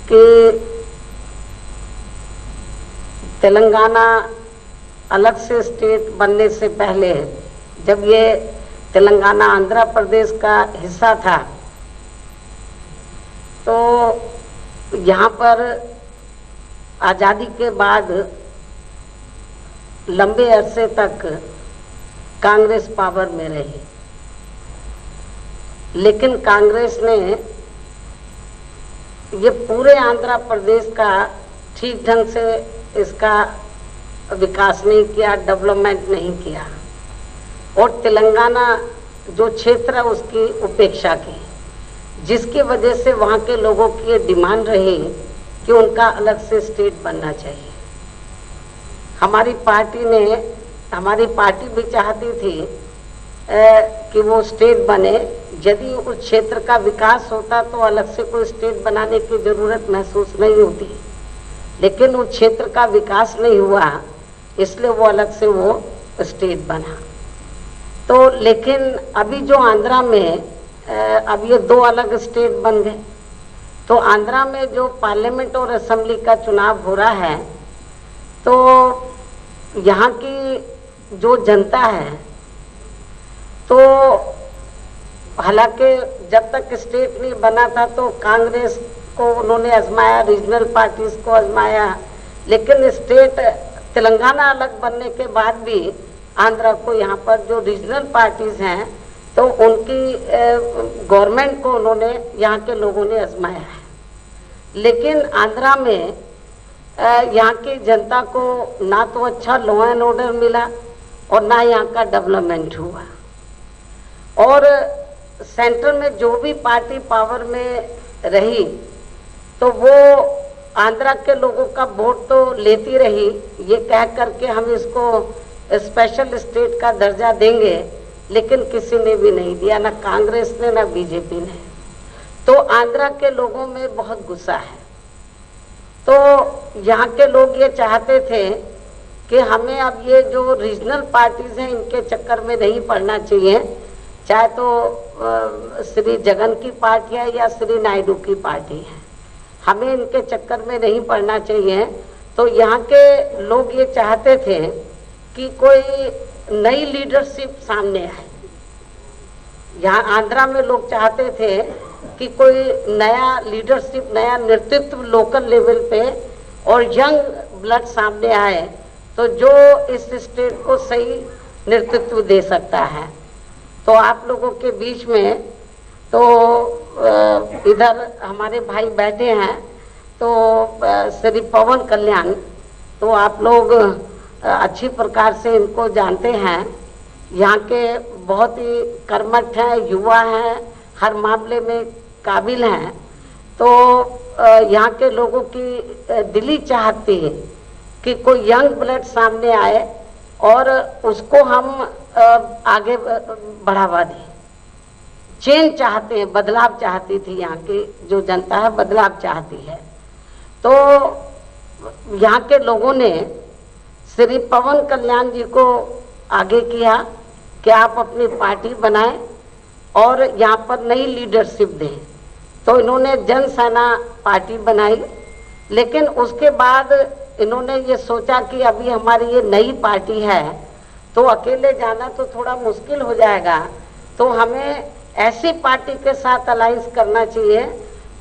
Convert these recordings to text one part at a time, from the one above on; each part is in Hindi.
कि तेलंगाना अलग से स्टेट बनने से पहले, जब ये तेलंगाना आंध्र प्रदेश का हिस्सा था, तो यहाँ पर आज़ादी के बाद लंबे अरसे तक कांग्रेस पावर में रही, लेकिन कांग्रेस ने ये पूरे आंध्र प्रदेश का ठीक ढंग से इसका विकास नहीं किया, डेवलपमेंट नहीं किया, और तेलंगाना जो क्षेत्र है उसकी उपेक्षा की, जिसकी वजह से वहाँ के लोगों की ये डिमांड रही कि उनका अलग से स्टेट बनना चाहिए। हमारी पार्टी भी चाहती थी कि वो स्टेट बने। यदि उस क्षेत्र का विकास होता तो अलग से कोई स्टेट बनाने की जरूरत महसूस नहीं होती, लेकिन उस क्षेत्र का विकास नहीं हुआ, इसलिए वो अलग से वो स्टेट बना। तो लेकिन अभी जो आंध्रा में अब ये 2 अलग स्टेट बन गए, तो आंध्रा में जो पार्लियामेंट और असेंबली का चुनाव हो रहा है, तो यहाँ की जो जनता है, तो हालांकि जब तक स्टेट नहीं बना था तो कांग्रेस को उन्होंने आजमाया, रीजनल पार्टीज को आजमाया, लेकिन स्टेट तेलंगाना अलग बनने के बाद भी आंध्रा को यहाँ पर जो रीजनल पार्टीज हैं, तो उनकी गवर्नमेंट को उन्होंने, यहाँ के लोगों ने आजमाया है। लेकिन आंध्रा में यहाँ की जनता को ना तो अच्छा लॉ एंड ऑर्डर मिला और ना यहाँ का डेवलपमेंट हुआ, और सेंटर में जो भी पार्टी पावर में रही तो वो आंध्रा के लोगों का वोट तो लेती रही, ये कह करके हम इसको स्पेशल स्टेट का दर्जा देंगे, लेकिन किसी ने भी नहीं दिया, ना कांग्रेस ने ना बीजेपी ने। तो आंध्रा के लोगों में बहुत गुस्सा है। तो यहाँ के लोग ये चाहते थे कि हमें अब ये जो रीजनल पार्टीज हैं इनके चक्कर में नहीं पड़ना चाहिए, चाहे तो श्री जगन की पार्टी है या श्री नायडू की पार्टी है, हमें इनके चक्कर में नहीं पड़ना चाहिए। तो यहाँ के लोग ये चाहते थे कि कोई नई लीडरशिप सामने आए। यहाँ आंध्रा में लोग चाहते थे कि कोई नया लीडरशिप, नया नेतृत्व लोकल लेवल पे और यंग ब्लड सामने आए, तो जो इस स्टेट को सही नेतृत्व दे सकता है। तो आप लोगों के बीच में तो इधर हमारे भाई बैठे हैं, तो श्री पवन कल्याण, तो आप लोग अच्छी प्रकार से इनको जानते हैं। यहाँ के बहुत ही कर्मठ हैं, युवा हैं, हर मामले में काबिल हैं। तो यहाँ के लोगों की दिली चाहती है कि कोई यंग ब्लड सामने आए और उसको हम आगे बढ़ावा दें। चेंज चाहते हैं, बदलाव चाहती थी, यहाँ की जो जनता है बदलाव चाहती है। तो यहाँ के लोगों ने श्री पवन कल्याण जी को आगे किया कि आप अपनी पार्टी बनाएं और यहाँ पर नई लीडरशिप दें। तो इन्होंने जन सेना पार्टी बनाई, लेकिन उसके बाद इन्होंने ये सोचा कि अभी हमारी ये नई पार्टी है तो अकेले जाना तो थोड़ा मुश्किल हो जाएगा, तो हमें ऐसी पार्टी के साथ अलायंस करना चाहिए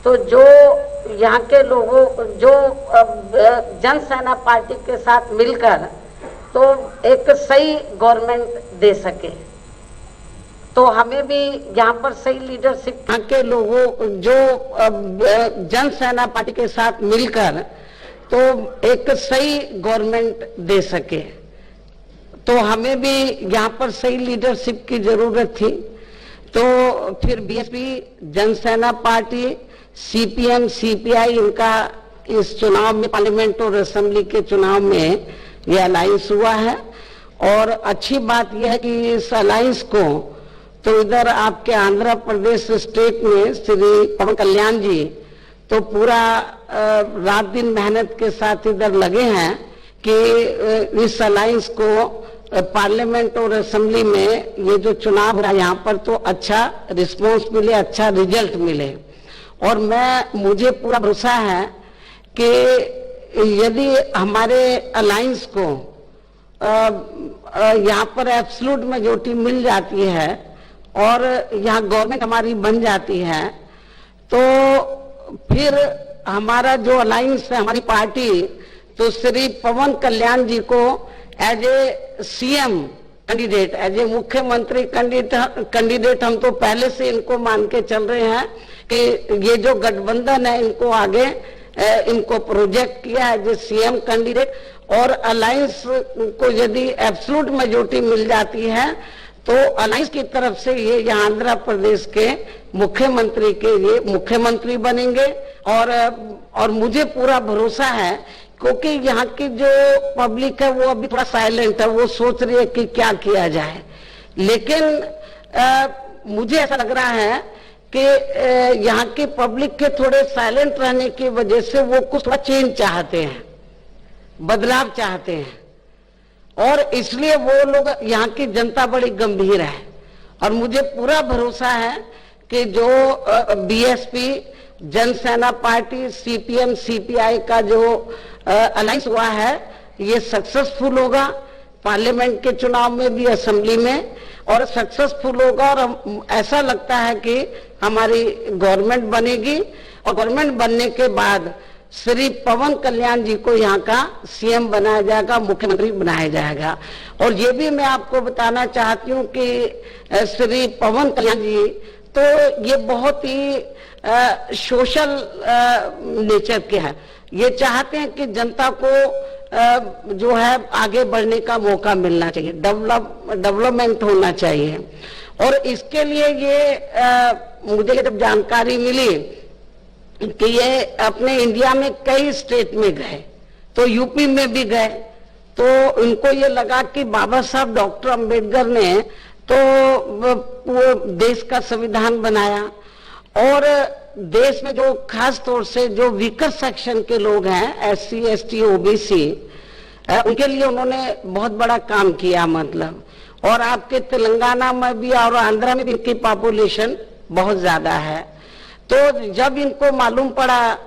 तो जो यहाँ के लोगों, जो जन सेना पार्टी के साथ मिलकर तो एक सही गवर्नमेंट दे सके। तो हमें भी यहाँ पर सही लीडरशिप, यहाँ के लोगों जो जन सेना पार्टी के साथ मिलकर तो एक सही गवर्नमेंट दे सके। तो हमें भी यहाँ पर सही लीडरशिप की जरूरत थी। तो फिर BSP, Jana Sena party, CPM, CPI, इनका इस चुनाव में, पार्लियामेंट और असेंबली के चुनाव में ये अलायंस हुआ है। और अच्छी बात यह है कि इस अलायंस को तो इधर आपके आंध्र प्रदेश स्टेट में श्री पवन कल्याण जी तो पूरा रात दिन मेहनत के साथ इधर लगे हैं कि इस अलायंस को पार्लियामेंट और असेंबली में ये जो चुनाव हो रहा है यहाँ पर तो अच्छा रिस्पांस मिले, अच्छा रिजल्ट मिले। और मुझे पूरा भरोसा है कि यदि हमारे अलायंस को यहाँ पर एब्सोल्यूट मेजॉरिटी मिल जाती है और यहाँ गवर्नमेंट हमारी बन जाती है, तो फिर हमारा जो अलायंस है, हमारी पार्टी, तो श्री पवन कल्याण जी को as a CM candidate, as a मुख्यमंत्री कैंडिडेट हम तो पहले से इनको मान के चल रहे हैं कि ये जो गठबंधन है इनको आगे इनको प्रोजेक्ट किया एज ए सीएम कैंडिडेट। और अलायंस को यदि एब्सोल्यूट मेजॉरिटी मिल जाती है तो अलायंस की तरफ से ये यहाँ आंध्र प्रदेश के मुख्यमंत्री के ये मुख्यमंत्री बनेंगे। और मुझे पूरा भरोसा है, क्योंकि यहाँ की जो पब्लिक है वो अभी थोड़ा साइलेंट है, वो सोच रही है कि क्या किया जाए। लेकिन मुझे ऐसा लग रहा है कि यहाँ की पब्लिक के थोड़े साइलेंट रहने की वजह से वो कुछ थोड़ा चेंज चाहते हैं, बदलाव चाहते हैं, और इसलिए वो लोग, यहाँ की जनता बड़ी गंभीर है। और मुझे पूरा भरोसा है कि जो BSP, Jana Sena party, CPM, CPI का जो अलायंस हुआ है ये सक्सेसफुल होगा, पार्लियामेंट के चुनाव में भी, असेंबली में, और सक्सेसफुल होगा। और ऐसा लगता है कि हमारी गवर्नमेंट बनेगी और गवर्नमेंट बनने के बाद श्री पवन कल्याण जी को यहाँ का सीएम बनाया जाएगा, मुख्यमंत्री बनाया जाएगा। और ये भी मैं आपको बताना चाहती हूँ कि श्री पवन कल्याण जी तो ये बहुत ही सोशल नेचर के हैं। ये चाहते हैं कि जनता को जो है आगे बढ़ने का मौका मिलना चाहिए, डेवलपमेंट होना चाहिए। और इसके लिए ये मुझे जब जानकारी मिली कि ये अपने इंडिया में कई स्टेट में गए, तो यूपी में भी गए, तो इनको ये लगा कि बाबा साहब डॉक्टर अंबेडकर ने तो वो देश का संविधान बनाया, और देश में जो खास तौर से जो वीकर सेक्शन के लोग हैं, एससी, एसटी, ओबीसी, उनके लिए उन्होंने बहुत बड़ा काम किया, मतलब। और आपके तेलंगाना में भी और आंध्रा में भी इनकी पॉपुलेशन बहुत ज्यादा है। तो जब इनको मालूम पड़ा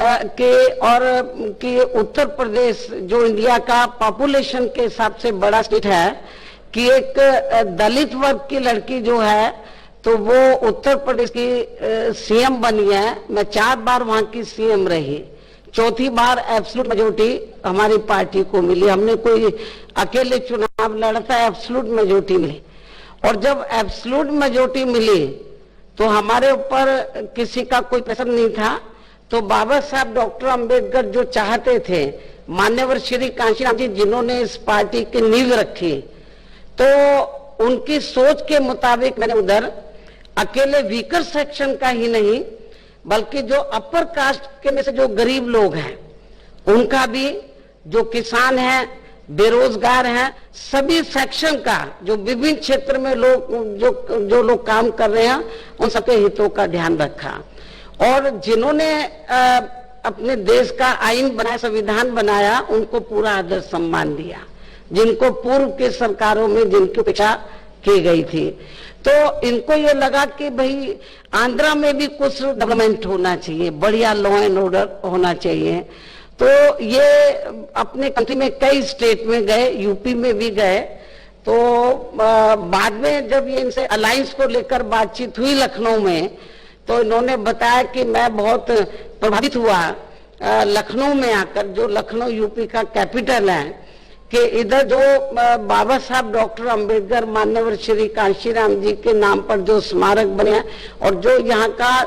कि उत्तर प्रदेश जो इंडिया का पॉपुलेशन के हिसाब से बड़ा स्टेट है, कि एक दलित वर्ग की लड़की जो है तो वो उत्तर प्रदेश की सीएम बनी है। मैं 4 बार वहां की सीएम रही, चौथी बार एब्सोल्यूट मेजॉरिटी हमारी पार्टी को मिली। हमने कोई अकेले चुनाव लड़ा था, एब्सोल्यूट मेजॉरिटी मिली। और जब एब्सोल्यूट मेजॉरिटी मिली तो हमारे ऊपर किसी का कोई प्रेशर नहीं था। तो बाबा साहब डॉक्टर अंबेडकर जो चाहते थे, मान्यवर श्री कांशीराम जी जिन्होंने इस पार्टी की नींव रखी, तो उनकी सोच के मुताबिक मैंने उधर अकेले वीकर सेक्शन का ही नहीं, बल्कि जो अपर कास्ट के में से जो गरीब लोग हैं उनका भी, जो किसान हैं, बेरोजगार हैं, सभी सेक्शन का, जो विभिन्न क्षेत्र में लोग जो लोग काम कर रहे हैं, उन सबके हितों का ध्यान रखा। और जिन्होंने अपने देश का आईन बनाया, संविधान बनाया, उनको पूरा आदर सम्मान दिया, जिनको पूर्व की सरकारों में जिनकी उपेक्षा की गई थी। तो इनको ये लगा कि भाई आंध्रा में भी कुछ डेवलपमेंट होना चाहिए, बढ़िया लॉ एंड ऑर्डर होना चाहिए। तो ये अपने कंट्री में कई स्टेट में गए, यूपी में भी गए। तो बाद में जब ये इनसे अलायंस को लेकर बातचीत हुई लखनऊ में, तो इन्होंने बताया कि मैं बहुत प्रभावित हुआ लखनऊ में आकर, जो लखनऊ यूपी का कैपिटल है, कि इधर जो बाबा साहब डॉक्टर अंबेडकर, मान्यवर श्री कांशीराम जी के नाम पर जो स्मारक बने, और जो यहाँ का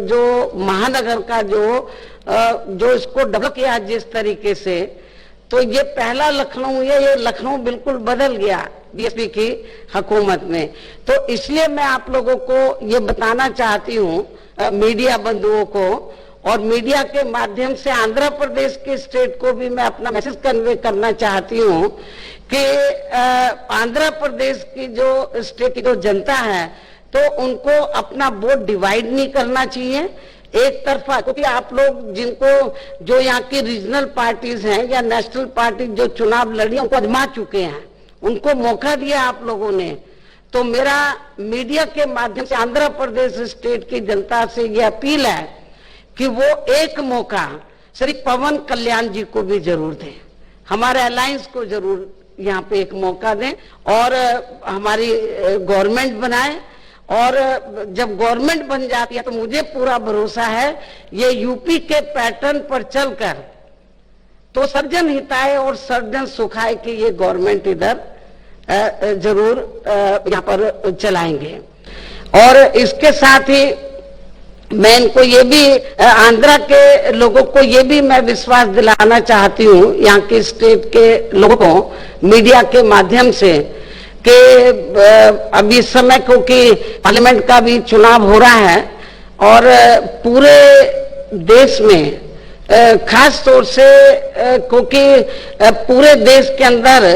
जो महानगर का जो इसको डेवलप किया जिस तरीके से, तो ये पहला लखनऊ है। ये लखनऊ बिल्कुल बदल गया बीएसपी की हुकूमत में। तो इसलिए मैं आप लोगों को ये बताना चाहती हूँ, मीडिया बंधुओं को, और मीडिया के माध्यम से आंध्र प्रदेश के स्टेट को भी मैं अपना मैसेज कन्वे करना चाहती हूँ कि आंध्र प्रदेश की जो स्टेट की जो जनता है, तो उनको अपना वोट डिवाइड नहीं करना चाहिए एक तरफा। क्योंकि आप लोग जिनको, जो यहाँ की रीजनल पार्टीज हैं या नेशनल पार्टी जो चुनाव लड़ी, उनको आजमा चुके हैं, उनको मौका दिया आप लोगों ने। तो मेरा मीडिया के माध्यम से आंध्र प्रदेश स्टेट की जनता से ये अपील है कि वो एक मौका श्री पवन कल्याण जी को भी जरूर दें, हमारे अलायंस को जरूर यहाँ पे एक मौका दें और हमारी गवर्नमेंट बनाए। और जब गवर्नमेंट बन जाती है तो मुझे पूरा भरोसा है ये यूपी के पैटर्न पर चलकर तो सर्जन हिताय और सर्जन सुखाय की ये गवर्नमेंट इधर जरूर यहाँ पर चलाएंगे। और इसके साथ ही मैं इनको ये भी आंध्रा के लोगों को ये भी मैं विश्वास दिलाना चाहती हूँ, यहाँ के स्टेट के लोगों को मीडिया के माध्यम से, कि अभी इस समय क्योंकि पार्लियामेंट का भी चुनाव हो रहा है और पूरे देश में खास तौर से क्योंकि पूरे देश के अंदर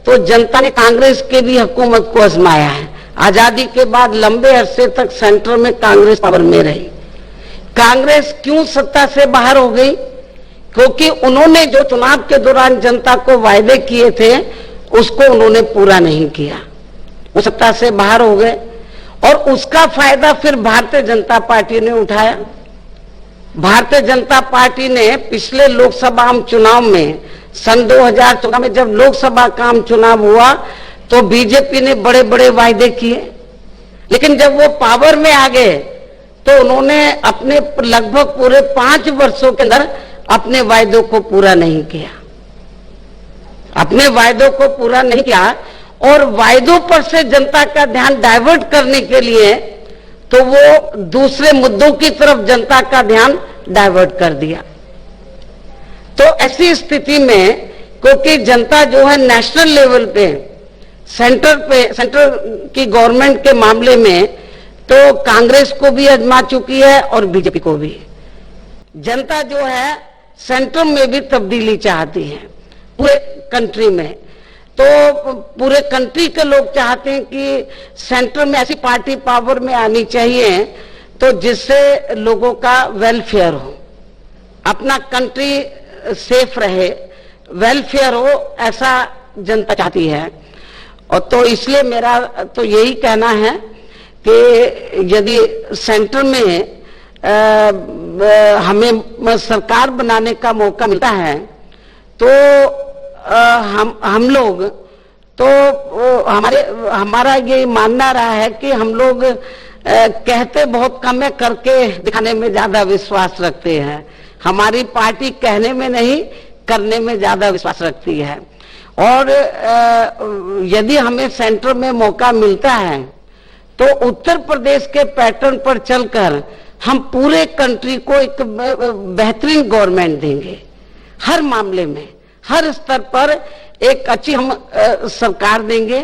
तो जनता ने कांग्रेस के भी हुकूमत को आजमाया है। आजादी के बाद लंबे अरसे तक सेंटर में कांग्रेस पावर में रही। कांग्रेस क्यों सत्ता से बाहर हो गई? क्योंकि उन्होंने जो चुनाव के दौरान जनता को वायदे किए थे उसको उन्होंने पूरा नहीं किया, वो सत्ता से बाहर हो गए और उसका फायदा फिर भारतीय जनता पार्टी ने उठाया। भारतीय जनता पार्टी ने पिछले लोकसभा चुनाव में सन 2014 में जब लोकसभा का आम चुनाव हुआ तो बीजेपी ने बड़े बड़े वायदे किए, लेकिन जब वो पावर में आ गए तो उन्होंने अपने लगभग पूरे 5 वर्षों के अंदर अपने वायदों को पूरा नहीं किया, अपने वायदों को पूरा नहीं किया और वायदों पर से जनता का ध्यान डाइवर्ट करने के लिए तो वो दूसरे मुद्दों की तरफ जनता का ध्यान डाइवर्ट कर दिया। तो ऐसी स्थिति में क्योंकि जनता जो है नेशनल लेवल पे सेंटर की गवर्नमेंट के मामले में तो कांग्रेस को भी आजमा चुकी है और बीजेपी को भी। जनता जो है सेंटर में भी तब्दीली चाहती है पूरे कंट्री में, तो पूरे कंट्री के लोग चाहते हैं कि सेंटर में ऐसी पार्टी पावर में आनी चाहिए तो जिससे लोगों का वेलफेयर हो, अपना कंट्री सेफ रहे, वेलफेयर हो, ऐसा जनता चाहती है। और तो इसलिए मेरा तो यही कहना है कि यदि सेंटर में हमें सरकार बनाने का मौका मिलता है तो हम लोग तो हमारा ये मानना रहा है कि हम लोग कहते बहुत कम है, करके दिखाने में ज्यादा विश्वास रखते हैं। हमारी पार्टी कहने में नहीं करने में ज्यादा विश्वास रखती है। और यदि हमें सेंटर में मौका मिलता है तो उत्तर प्रदेश के पैटर्न पर चलकर हम पूरे कंट्री को एक बेहतरीन गवर्नमेंट देंगे, हर मामले में, हर स्तर पर एक अच्छी हम सरकार देंगे।